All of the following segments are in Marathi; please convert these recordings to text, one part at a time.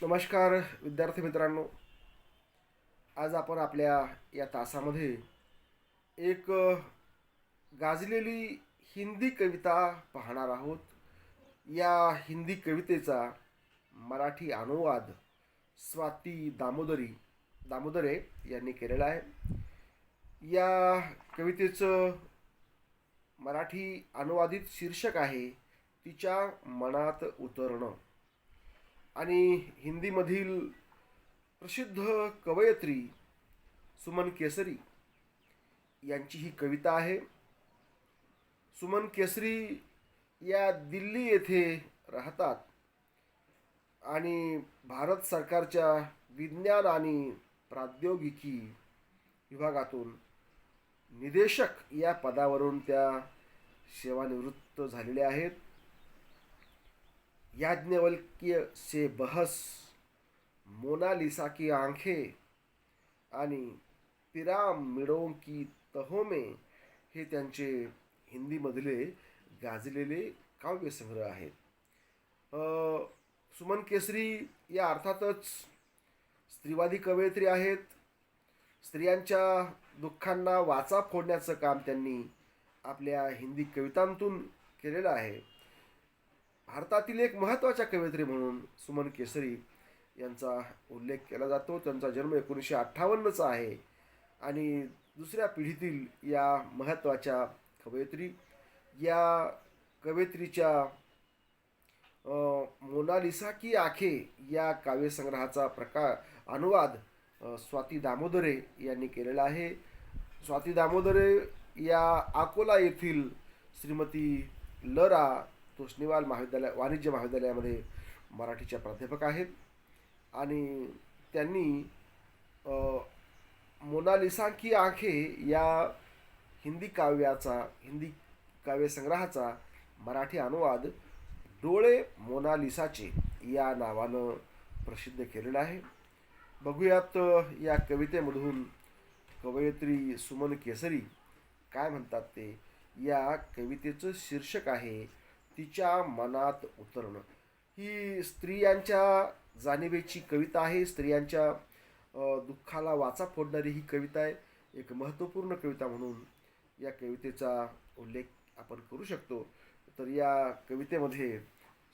नमस्कार विद्यार्थी मित्रांनो. आज आपण आपल्या या तासामध्ये एक गाजलेली हिंदी कविता पाहणार आहोत. या हिंदी कवितेचा मराठी अनुवाद स्वाती दामोदरे यांनी केलेला आहे. या कवितेचं मराठी अनुवादित शीर्षक आहे तिच्या मनात उतरणं. आणि हिंदीमधील प्रसिद्ध कवयित्री सुमन केसरी यांची ही कविता आहे. सुमन केसरी या दिल्ली येथे राहतात आणि भारत सरकारच्या विज्ञान आणि प्रौद्योगिकी विभागातून निदेशक या पदावरून त्या सेवानिवृत्त झालेल्या आहेत. याज्ञवल्क्य से बहस, मोनालिसा की आंखें आणि पिरामिडों की तहों में हे त्यांचे हिंदीमधले गाजलेले काव्यसंग्रह आहेत. सुमन केसरी या अर्थातच स्त्रीवादी कवयित्री आहेत. स्त्रियांच्या दुःखांना वाचा फोडण्याचं काम त्यांनी आपल्या हिंदी कवितांतून केलेलं आहे. भारतातील एक महत्त्वाच्या कवयित्री म्हणून सुमन केसरी यांचा उल्लेख केला जातो. त्यांचा जन्म 1958चा आहे आणि दुसऱ्या पिढीतील या महत्त्वाच्या कवयित्री. या कवयित्रीच्या मोनालिसा की आंखें या काव्यसंग्रहाचा अनुवाद स्वाती दामोदरे यांनी केलेला आहे. स्वाती दामोदरे या अकोला येथील श्रीमती लरा तोष्णीवाल वाणिज्य महाविद्यालयामध्ये मराठीच्या प्राध्यापक आहेत आणि त्यांनी मोनालिसा की आंखें या हिंदी काव्यसंग्रहाचा मराठी अनुवाद डोळे मोनालिसाचे या नावानं प्रसिद्ध केलेला आहे. बघूयात या कवितेमधून कवयित्री सुमन केसरी काय म्हणतात ते. या कवितेचं शीर्षक आहे तिच्या मनात उतरणं. ही स्त्रियांच्या जाणिवेची कविता आहे. स्त्रियांच्या दुःखाला वाचा फोडणारी ही कविता आहे. एक महत्त्वपूर्ण कविता म्हणून या कवितेचा उल्लेख आपण करू शकतो. तर या कवितेमध्ये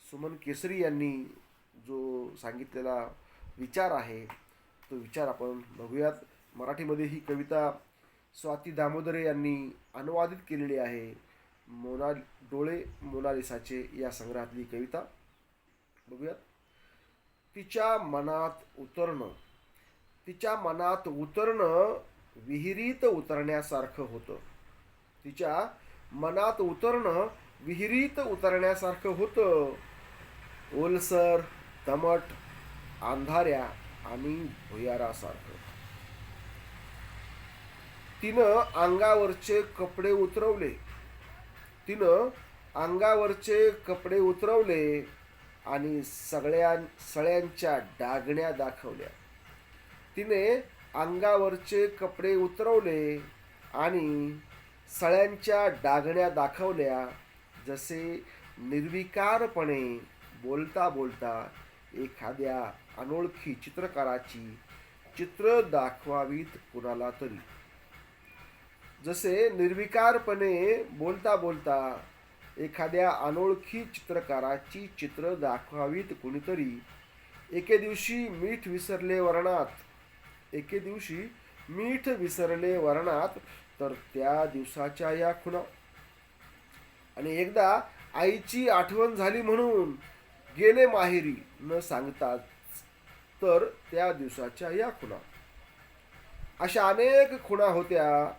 सुमन केसरी यांनी जो सांगितलेला विचार आहे तो विचार आपण बघूयात. मराठीमध्ये ही कविता स्वाती दामोदरे यांनी अनुवादित केलेली आहे. डोळे मोनालिसाचे या संग्रहातली कविता बघूयात. तिच्या मनात उतरणं. तिच्या मनात उतरणं विहिरीत उतरण्यासारखं होतं. तिच्या मनात उतरणं विहिरीत उतरण्यासारखं होतं. ओलसर, दमट, अंधाऱ्या आणि भुयारासारखं. तिनं अंगावरचे कपडे उतरवले. आणि सळ्यांच्या डागण्या दाखवल्या. तिने अंगावरचे कपडे उतरवले आणि सळ्यांच्या डागण्या दाखवल्या. जसे निर्विकारपणे बोलता बोलता एखाद्या अनोळखी चित्रकाराची चित्र दाखवावीत कुणाला तरी. जसे निर्विकारपणे बोलता बोलता एखाद्या अनोळखी चित्रकाराची चित्र दाखवावीत कुणीतरी. एके दिवशी मीठ विसरले वर्णात तर त्या दिवसाच्या या खुणा. आणि एकदा आईची आठवण झाली म्हणून गेले माहेरी न सांगताच तर त्या दिवसाच्या या खुणा. अशा अनेक खुणा होत्या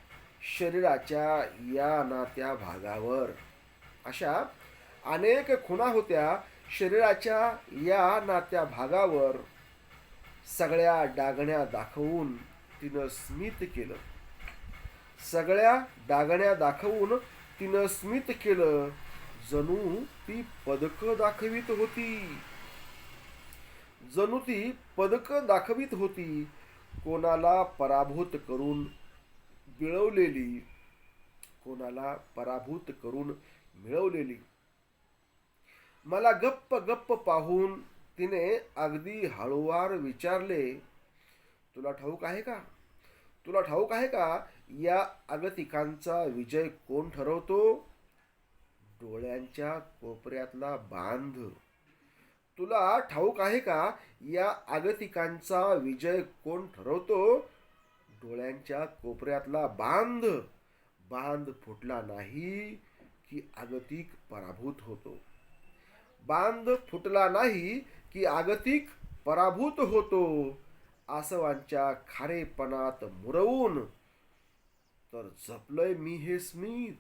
शरीराच्या या नात्या भागावर. अशा अनेक खुणा होत्या शरीराच्या या नात्या भागावर. सगळ्या डागण्या दाखवून तिनं स्मित केलं. सगळ्या डागण्या दाखवून तिनं स्मित केलं. जणू ती पदकं दाखवित होती. कोणाला पराभूत करून मिळवलेली. मला गप्प पाहून तिने अगदी हळूवार विचारले, तुला ठाऊक आहे का, तुला ठाऊक आहे का, या आगतिकांचा विजय कोण ठरवतो? डोळ्यांच्या कोपऱ्यातला बांध. तुला ठाऊक आहे का, या आगतिकांचा विजय कोण ठरवतो? डोळ्यांच्या कोपऱ्यातला बांध. बांध फुटला नाही की आगतिक पराभूत होतो. बांध फुटला नाही की आगतिक पराभूत होतो. आसवांच्या खारेपणात मुरवून तर जपलंय मी हे स्मित.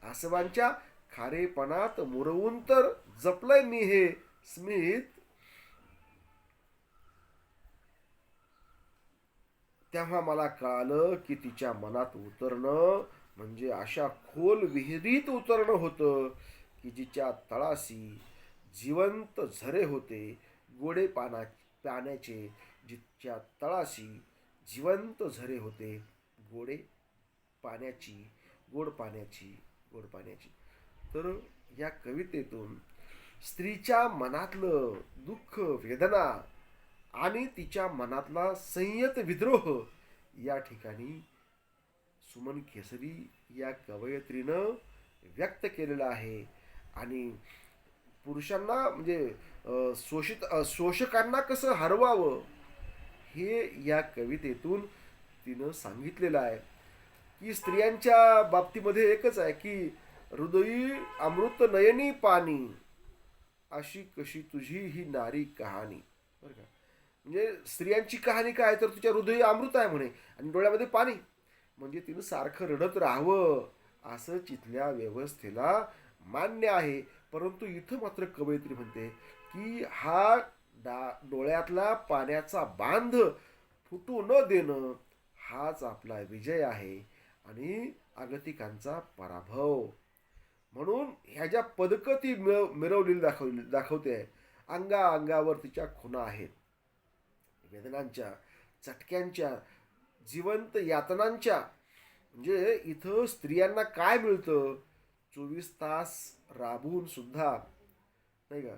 आसवांच्या खारेपणात मुरवून तर जपलंय मी हे स्मित. तेव्हा मला कळालं की तिच्या मनात उतरणं म्हणजे अशा खोल विहिरीत उतरणं होतं की जिच्या तळाशी जिवंत झरे होते गोडे पाण्याचे. जिच्या तळाशी जिवंत झरे होते गोड पाण्याची. तर या कवितेतून स्त्रीच्या मनातलं दुःख, वेदना आणि तिच्या मनातला संयत विद्रोह या ठिकाणी सुमन केसरी या कवयित्रीनं व्यक्त केलेला आहे. आणि पुरुषांना म्हणजे शोषकांना कसं हरवावं हे या कवितेतून तिनं सांगितलेलं आहे. की स्त्रियांच्या बाबतीमध्ये एकच आहे की हृदयी अमृत नयनी पाणी, अशी कशी तुझी ही नारी कहाणी. बरं का, म्हणजे स्त्रियांची कहाणी काय तर तिच्या हृदयी अमृत आहे म्हणे आणि डोळ्यामध्ये पाणी, म्हणजे तिनं सारखं रडत राहावं असं तिथल्या व्यवस्थेला मान्य आहे. परंतु इथं मात्र कवयित्री म्हणते की हा डोळ्यातला पाण्याचा बांध फुटू न देणं हाच आपला विजय आहे आणि आगतिकांचा पराभव. म्हणून ह्या ज्या पदकं ती मिरवलेली दाखवते. अंगावर तिच्या खुणा आहेत, वेदनांच्या, चटक्यांच्या, जिवंत यातनांच्या. म्हणजे इथं स्त्रियांना काय मिळतं? 24 तास राबून सुद्धा नाही का,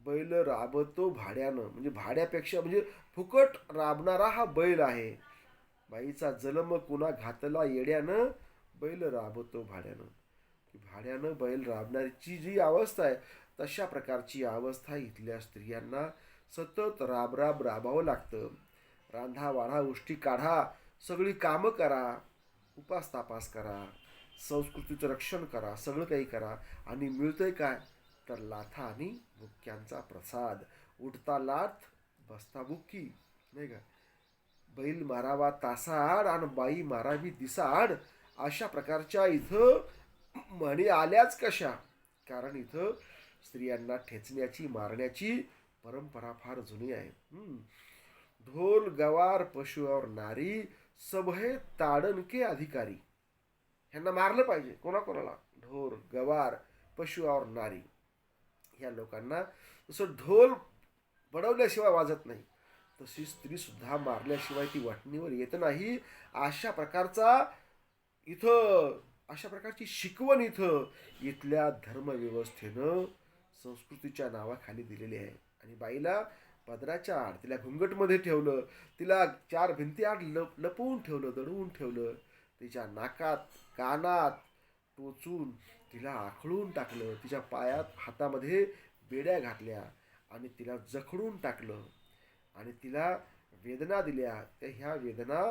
बैल राबतो भाड्यानं, म्हणजे भाड्यापेक्षा म्हणजे फुकट राबणारा हा बैल आहे. बाईचा जन्म कुणा घातला येड्यानं, बैल राबतो भाड्यानं. भाड्यानं बैल राबण्याची जी अवस्था आहे तशा प्रकारची अवस्था इथल्या स्त्रियांना सतत राबावं लागतं. रांधा वाढा, उष्टी काढा, सगळी कामं करा, उपास तापास करा, संस्कृतीचं रक्षण करा, सगळं काही करा. आणि मिळतंय काय तर लाथा आणि बुक्क्यांचा प्रसाद. उठता लाथ, बसता बुक्की, नाही का. बैल मारावा तासाआड आणि बाई मारावी दिसाआड, अशा प्रकारच्या इथं म्हणी आल्याच कशा? कारण इथं स्त्रियांना ठेचण्याची, मारण्याची परंपरा फार जुनी आहे. ढोल गवार पशु और नारी, सब है ताडन के अधिकारी. ह्यांना मारलं पाहिजे. कोणाकोणाला? ढोल गवार पशु और नारी ह्या लोकांना. जसं ढोल बडवल्याशिवाय वाजत नाही तशी स्त्री सुद्धा मारल्याशिवाय ती वाटणीवर येत नाही. अशा प्रकारची शिकवण इथल्या धर्मव्यवस्थेनं संस्कृतीच्या नावाखाली दिलेली आहे. आणि बाईला पदराच्या आड, तिला घुंगटमध्ये ठेवलं, तिला 4 भिंती आड लपवून ठेवलं, दडवून ठेवलं, तिच्या नाकात कानात टोचून तिला आखळून टाकलं, तिच्या पायात हातामध्ये बेड्या घातल्या आणि तिला जखडून टाकलं आणि तिला वेदना दिल्या. त्या ह्या वेदना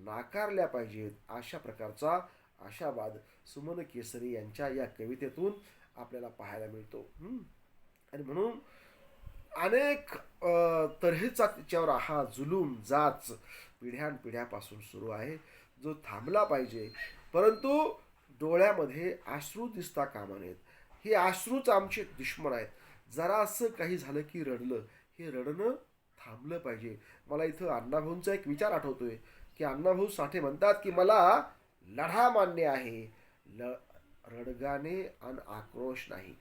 नाकारल्या पाहिजेत अशा प्रकारचा आशावाद सुमन केसरी यांच्या या कवितेतून आपल्याला पाहायला मिळतो. आणि म्हणून अनेक तऱ्हेचा तिच्यावर हा जुलूम जाच पिढ्यानपिढ्यापासून सुरू आहे, जो थांबला पाहिजे. परंतु डोळ्यामध्ये अश्रू दिसता कामा नयेत. हे अश्रूच आमचे दुश्मन आहेत. जरा असं काही झालं की रडलं, हे रडणं थांबलं पाहिजे. मला इथं अण्णाभाऊंचा एक विचार आठवतोय की अण्णाभाऊ साठे म्हणतात की मला लढा मान्य आहे, रडगाणे आणि आक्रोश नाही.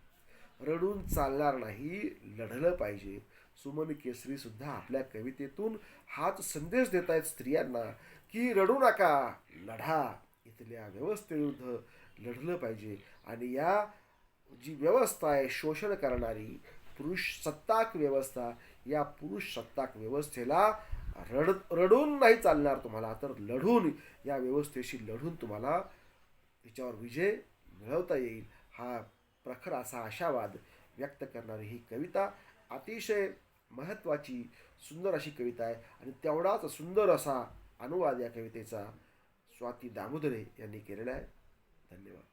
रडून चालणार नाही, लढलं पाहिजे. सुमन केसरी सुद्धा आपल्या कवितेतून हाच संदेश देत आहेत स्त्रियांना की रडू नका, लढा. इथल्या व्यवस्थेविरुद्ध लढलं पाहिजे. आणि या जी व्यवस्था आहे शोषण करणारी, पुरुष सत्ताक व्यवस्था, या पुरुष सत्ताक व्यवस्थेला रडून नाही चालणार तुम्हाला, तर लढून, या व्यवस्थेशी लढून तुम्हाला तिच्यावर विजय मिळवता येईल. हा प्रखर असा आशावाद व्यक्त करणारी ही कविता अतिशय महत्त्वाची सुंदर अशी कविता आहे. आणि तेवढाच सुंदर असा अनुवाद या कवितेचा स्वाती दामोदरे यांनी केलेला आहे. धन्यवाद.